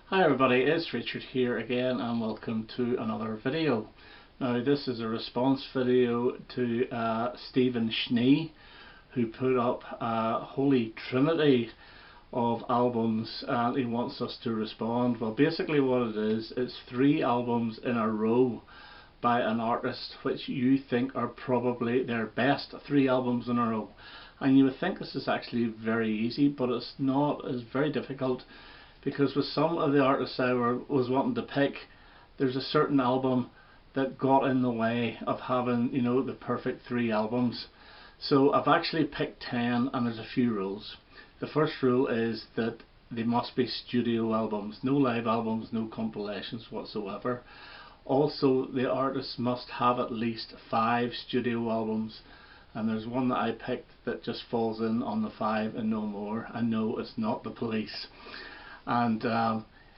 Hi everybody, it's Richard here again and welcome to another video. Now this is a response video to Stephen Schnee, who put up a Holy Trinity of albums and he wants us to respond. Well, basically what it is, it's 3 albums in a row by an artist which you think are probably their best 3 albums in a row. And you would think this is actually very easy, but it's not. It's very difficult, because with some of the artists I was wanting to pick, there's a certain album that got in the way of having, you know, the perfect 3 albums. So I've actually picked 10, and there's a few rules. The first rule is that they must be studio albums, no live albums, no compilations whatsoever. Also, the artist must have at least 5 studio albums, and there's one that I picked that just falls in on the 5 and no more. I know it's not The Police. And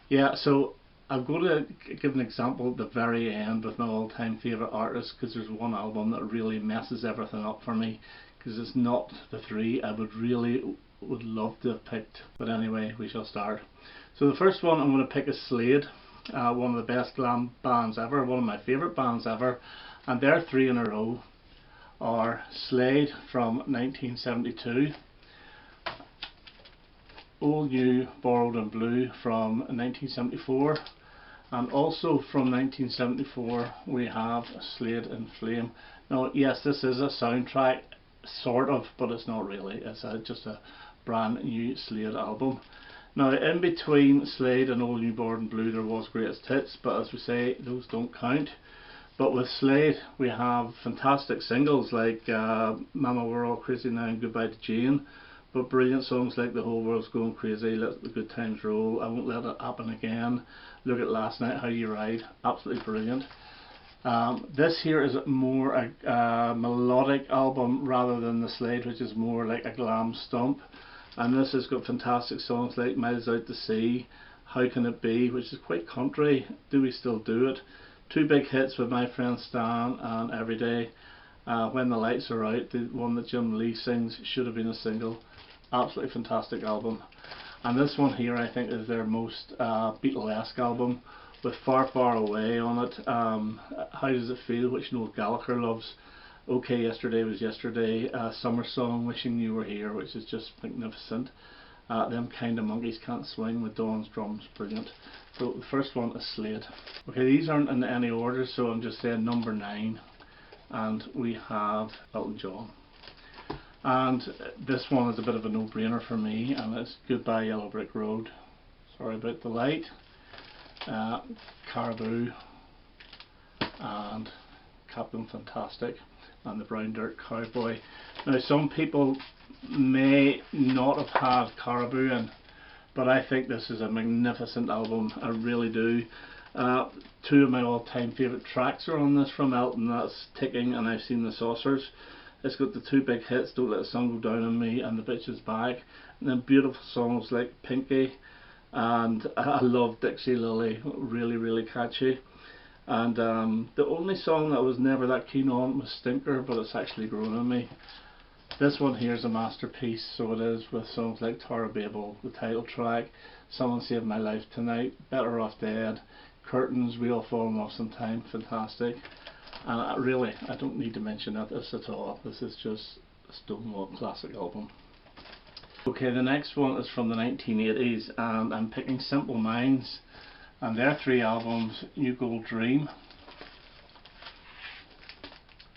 yeah, so I'm going to give an example at the very end with my all-time favourite artist, because there's one album that really messes everything up for me, because it's not the 3 I would love to have picked. But anyway, we shall start. So the first one I'm going to pick is Slade, one of the best glam bands ever, one of my favourite bands ever, and their 3 in a row are Slade from 1972, Old New, Borrowed and Blue from 1974, and also from 1974 we have Slade in Flame. Now yes, this is a soundtrack, sort of, but it's not really. It's just a brand new Slade album. Now in between Slade and Old New, Borrowed and Blue there was Greatest Hits, but as we say, those don't count. But with Slade we have fantastic singles like Mama We're All Crazy Now and Goodbye to Jane, but brilliant songs like The Whole World's Going Crazy, Let the Good Times Roll, I Won't Let It Happen Again, Look at Last Night, How You Ride, absolutely brilliant. This here is more a melodic album rather than the Slade, which is more like a glam stomp, and this has got fantastic songs like Miles Out to Sea, How Can It Be, which is quite country, Do We Still Do It, 2 big hits with My Friend Stan and Everyday. When the Lights Are Out, the one that Jim Lee sings, should have been a single. Absolutely fantastic album. And this one here I think is their most Beatlesque album, with Far Far Away on it, How Does It Feel, which Noel Gallagher loves, OK Yesterday Was Yesterday, Summer Song, Wishing You Were Here, which is just magnificent. Them Kind of Monkeys Can't Swing with Dawn's drums, brilliant. So the first one is Slade. Okay, these aren't in any order, so I'm just saying number 9, and we have Elton John. And this one is a bit of a no-brainer for me, and it's Goodbye Yellow Brick Road, Sorry About the Light, Caribou, and Captain Fantastic, and The Brown Dirt Cowboy. Now some people may not have had Caribou in, but I think this is a magnificent album, I really do. 2 of my all-time favourite tracks are on this from Elton, that's Ticking and I've Seen the Saucers. It's got the 2 big hits, Don't Let the Sun Go Down on Me and The Bitch Is Back, and then beautiful songs like Pinky, and I love Dixie Lily, really catchy. And the only song that I was never that keen on was Stinker, but it's actually grown on me. This one here is a masterpiece, so it is, with songs like Tara Babel, the title track, Someone Saved My Life Tonight, Better Off Dead, Curtains, We All Fall in Love Sometime, fantastic. And really, I don't need to mention this at all. This is just a stonewall classic album. Okay, the next one is from the 1980s, and I'm picking Simple Minds and their 3 albums: New Gold Dream,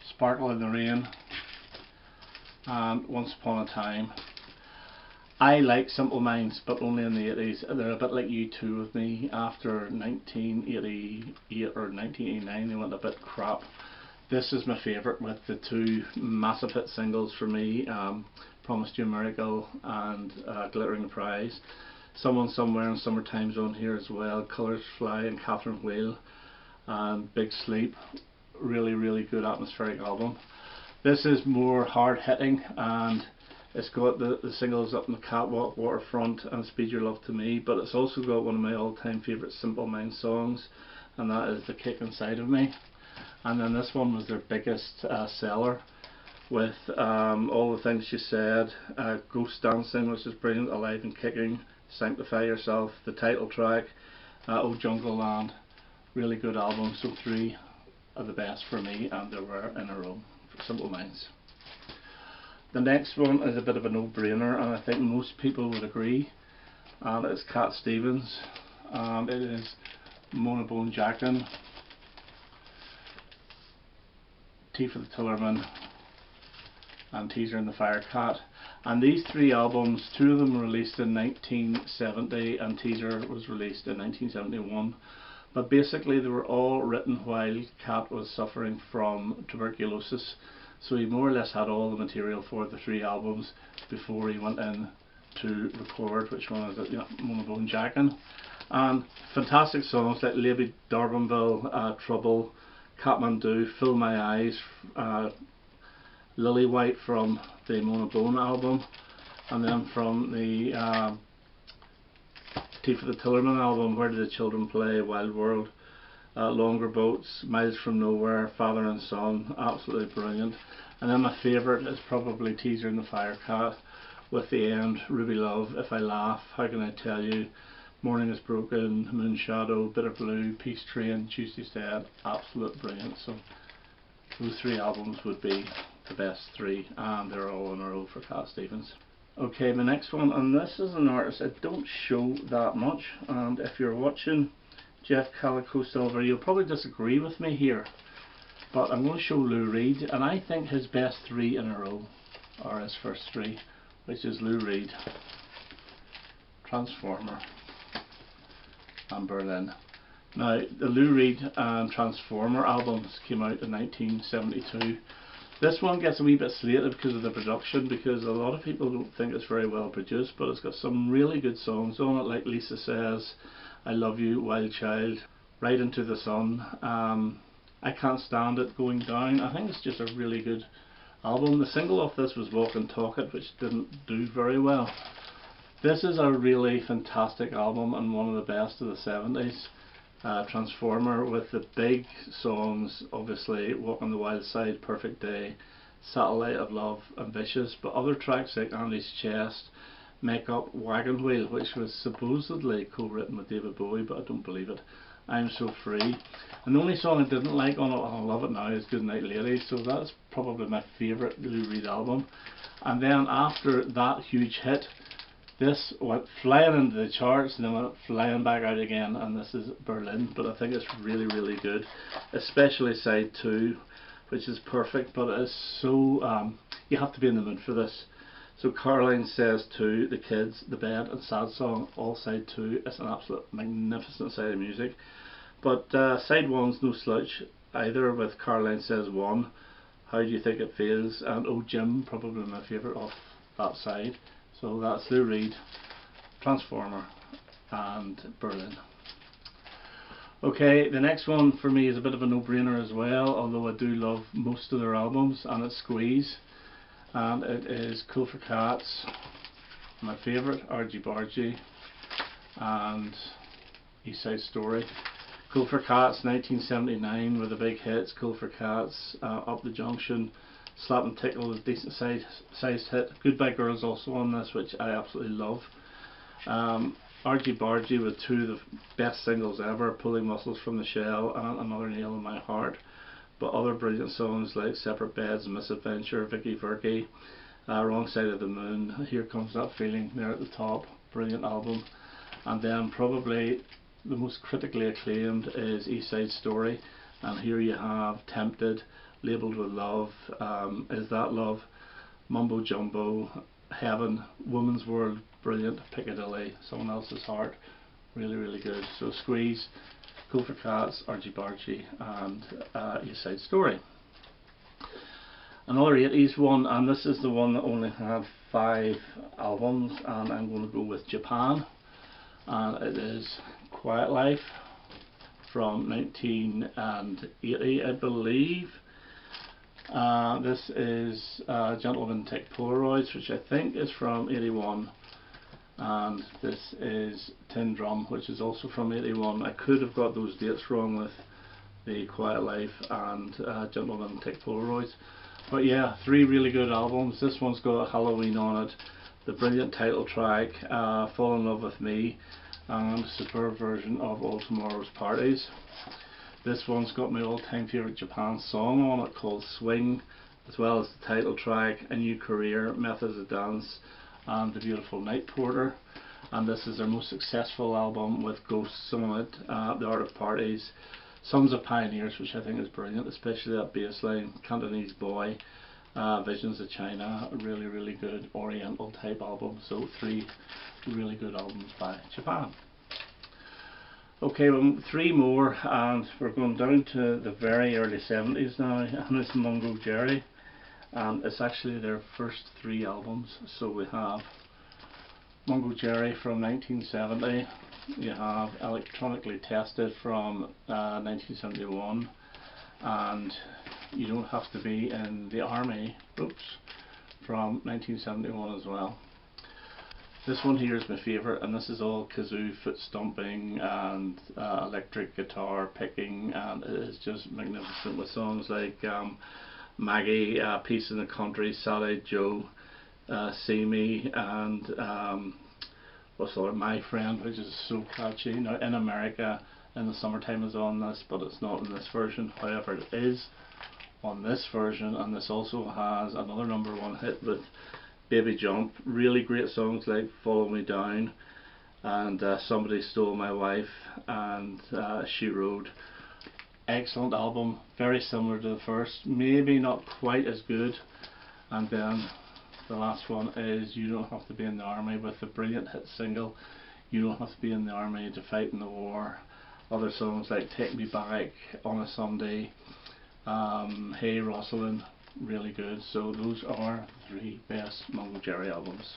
Sparkle in the Rain, and Once Upon a Time. I like Simple Minds, but only in the 80s. They're a bit like U2 with me. After 1988 or 1989 they went a bit crap. This is my favourite, with the 2 massive hit singles for me, Promised You a Miracle and Glittering Prize. Someone Somewhere and Summertime's on here as well, Colours Fly and Catherine Wheel, and Big Sleep. Really good atmospheric album. This is more hard hitting, and it's got the singles Up in the Catwalk, Waterfront and Speed Your Love to Me, but it's also got one of my all-time favourite Simple Minds songs, and that is The Kick Inside of Me. And then this one was their biggest seller, with All the Things She Said, Ghost Dancing, which is brilliant, Alive and Kicking, Sanctify Yourself, the title track, Oh Jungle Land, really good album. So 3 are the best for me, and they were in a row for Simple Minds. The next one is a bit of a no-brainer, and I think most people would agree, and it's Cat Stevens, and it is Monobone Jackin', Tea for the Tillerman, and Teaser and the Firecat. And these 3 albums, 2 of them were released in 1970 and Teaser was released in 1971. But basically they were all written while Cat was suffering from tuberculosis. So he more or less had all the material for the 3 albums before he went in to record, which one is it? Yeah, Monobone Jackin'. And fantastic songs like Lady D'Urbanville, Trouble, Kathmandu, Fill My Eyes, Lily White from the Monobone album, and then from the Tea for the Tillerman album, Where Did the Children Play, Wild World, Longer Boats, Miles from Nowhere, Father and Son, absolutely brilliant. And then my favourite is probably Teaser and the Firecat, with the end, Ruby Love, If I Laugh, How Can I Tell You, Morning is Broken, Moon Shadow, Bitter Blue, Peace Train, Tuesday's Dead, absolute brilliant. So those 3 albums would be the best 3, and they're all in a row for Cat Stevens. Okay, the next one, and this is an artist I don't show that much, and if you're watching Jeff Calico Silver, you'll probably disagree with me here, but I'm going to show Lou Reed, and I think his best 3 in a row are his first 3, which is Lou Reed, Transformer, and Berlin. Now, the Lou Reed and Transformer albums came out in 1972. This one gets a wee bit slated because of the production, because a lot of people don't think it's very well produced, but it's got some really good songs on it, like Lisa Says, I Love You, Wild Child, Right Into the Sun, I Can't Stand It, Going Down. I think it's just a really good album. The single off this was Walk and Talk It, which didn't do very well. This is a really fantastic album and one of the best of the 70s. Transformer, with the big songs, obviously Walk on the Wild Side, Perfect Day, Satellite of Love, Ambitious, but other tracks like Andy's Chest, Make Up, Wagon Wheel, which was supposedly co-written with David Bowie, but I don't believe it, I'm So Free. And the only song I didn't like on it, and I love it now, is Goodnight Lady, so that's probably my favourite Lou Reed album. And then after that huge hit, this went flying into the charts and then went flying back out again, and this is Berlin, but I think it's really, really good, especially side 2, which is perfect, but it's so, you have to be in the mood for this. So Caroline Says to, The Kids, The Bed and Sad Song, all side 2, it's an absolute magnificent side of music. But side 1's no slouch either, with Caroline Says 1, How Do You Think It Feels, and Oh Jim, probably my favourite off that side. So that's Lou Reed, Transformer and Berlin. Okay, the next one for me is a bit of a no-brainer as well, although I do love most of their albums, and it's Squeeze, and it is Cool for Cats, my favourite, Argy Bargy, and East Side Story. Cool for Cats, 1979 were the big hits. Cool for Cats, Up the Junction, Slap and Tickle is a decent sized hit. Goodbye Girls also on this, which I absolutely love. Argy Bargy with 2 of the best singles ever, Pulling Muscles from the Shell and Another Nail in My Heart. But other brilliant songs like Separate Beds, Misadventure, Vicky Verky, Wrong Side of the Moon, Here Comes That Feeling, there at the top, brilliant album. And then probably the most critically acclaimed is East Side Story, and here you have Tempted, Labelled with Love, Is That Love, Mumbo Jumbo, Heaven, Woman's World, brilliant, Piccadilly, Someone Else's Heart, really, really good. So Squeeze, Cool for Cats, Argy Bargy and East Side Story. Another 80s one, and this is the one that only had 5 albums, and I'm going to go with Japan, and it is Quiet Life from 1980, I believe. This is Gentlemen Take Polaroids, which I think is from 81, and this is Tin Drum, which is also from 81. I could have got those dates wrong with the Quiet Life and Gentlemen Take Polaroids, but yeah, 3 really good albums. This one's got Halloween on it, the brilliant title track, Fall in Love with Me, and a superb version of All Tomorrow's Parties. This one's got my all-time favourite Japan song on it called Swing, as well as the title track, A New Career, Methods of Dance, and The Beautiful Night Porter. And this is their most successful album with ghosts on it, The Art of Parties, Sons of Pioneers, which I think is brilliant, especially that bass line, Cantonese Boy, Visions of China, a really good Oriental type album. So 3 really good albums by Japan. Okay, well, 3 more, and we're going down to the very early 70s now, and it's Mongol Jerry, and it's actually their first 3 albums. So we have Mongol Jerry from 1970, you have Electronically Tested from 1971, and You Don't Have to Be in the Army, from 1971 as well. This one here is my favourite, and this is all kazoo foot stomping and electric guitar picking, and it is just magnificent with songs like Maggie, Peace in the Country, Sally Joe, See Me, and what's the other, My Friend, which is so catchy. Now in America in the Summertime is on this, but it's not in this version. However, it is on this version, and this also has another #1 hit with Baby Jump. Really great songs like Follow Me Down and Somebody Stole My Wife and She Rode. Excellent album, very similar to the first, maybe not quite as good. And then the last one is You Don't Have to Be in the Army, with the brilliant hit single You Don't Have to Be in the Army to Fight in the War. Other songs like Take Me Back, On a Sunday, Hey Rosalind, really good. So those are the 3 best Mongol Jerry albums.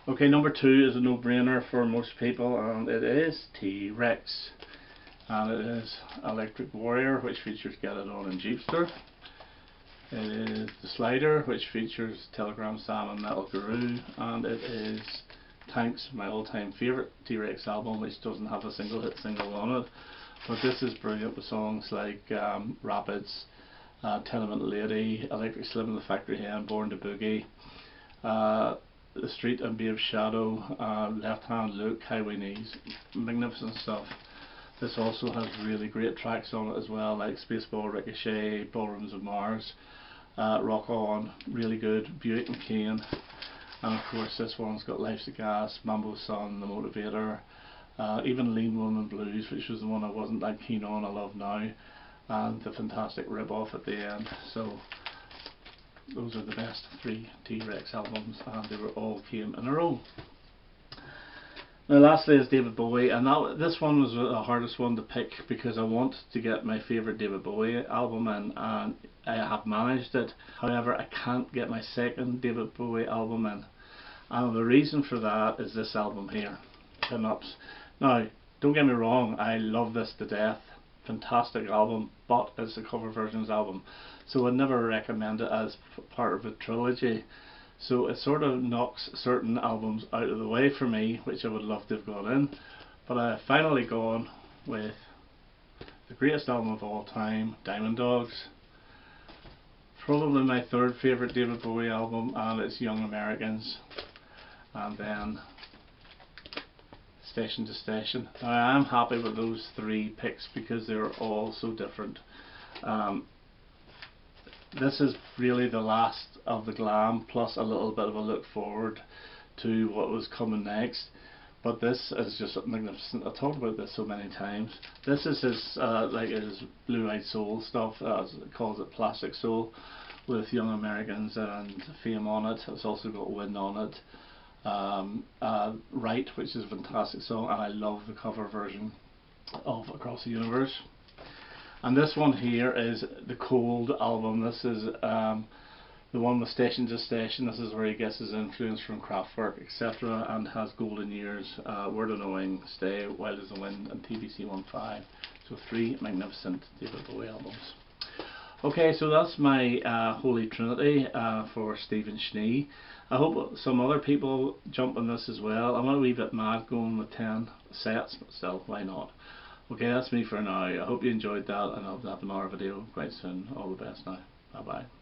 Okay, #2 is a no-brainer for most people, and it is TRex, and it is Electric Warrior, which features Get It On and Jeepster. It is the Slider, which features Telegram Sam and Metal Guru, and it is Tanks, my all-time favourite TRex album, which doesn't have a single hit single on it, but this is brilliant with songs like Rapids, Tenement Lady, Electric Slim and the Factory Hen, Born to Boogie, The Street and Babe Shadow, Left Hand Look, Highway Knees, magnificent stuff. This also has really great tracks on it as well, like Spaceball, Ricochet, Ballrooms of Mars, Rock On, really good, Buick and Kane, and of course this one's got Life's a Gas, Mambo Sun, The Motivator, even Lean Woman Blues, which was the one I wasn't that keen on, I love now, and the fantastic rip-off at the end. So those are the best 3 TRex albums, and they were all came in a row. Now lastly is David Bowie, and this one was the hardest one to pick because I want to get my favourite David Bowie album in, and I have managed it. However, I can't get my second David Bowie album in, and the reason for that is this album here, Pin-Ups. Now don't get me wrong, I love this to death, fantastic album, but it's a cover versions album, so I'd never recommend it as part of a trilogy. So it sort of knocks certain albums out of the way for me, which I would love to have gone in, but I've finally gone with the greatest album of all time, Diamond Dogs. Probably my 3rd favourite David Bowie album, and it's Young Americans, and then Station to Station. Now I am happy with those 3 picks because they're all so different. This is really the last of the glam, plus a little bit of a look forward to what was coming next. But this is just magnificent. I've talked about this so many times. This is his like his Blue-Eyed Soul stuff, as it calls it, Plastic Soul, with Young Americans and Fame on it. It's also got Win on it. Right, which is a fantastic song, and I love the cover version of Across the Universe. And this one here is the Cold album. This is the one with Station to Station. This is where he gets his influence from Kraftwerk, etc., and has Golden Years, Word on the Wing, Stay, Wild as the Wind, and TBC 1-5. So 3 magnificent David Bowie albums. Okay, so that's my Holy Trinity for Stephen Schnee. I hope some other people jump on this as well. I'm a wee bit mad going with 10 sets, but still, why not? Okay, that's me for now. I hope you enjoyed that, and I'll have another video quite soon. All the best now. Bye bye.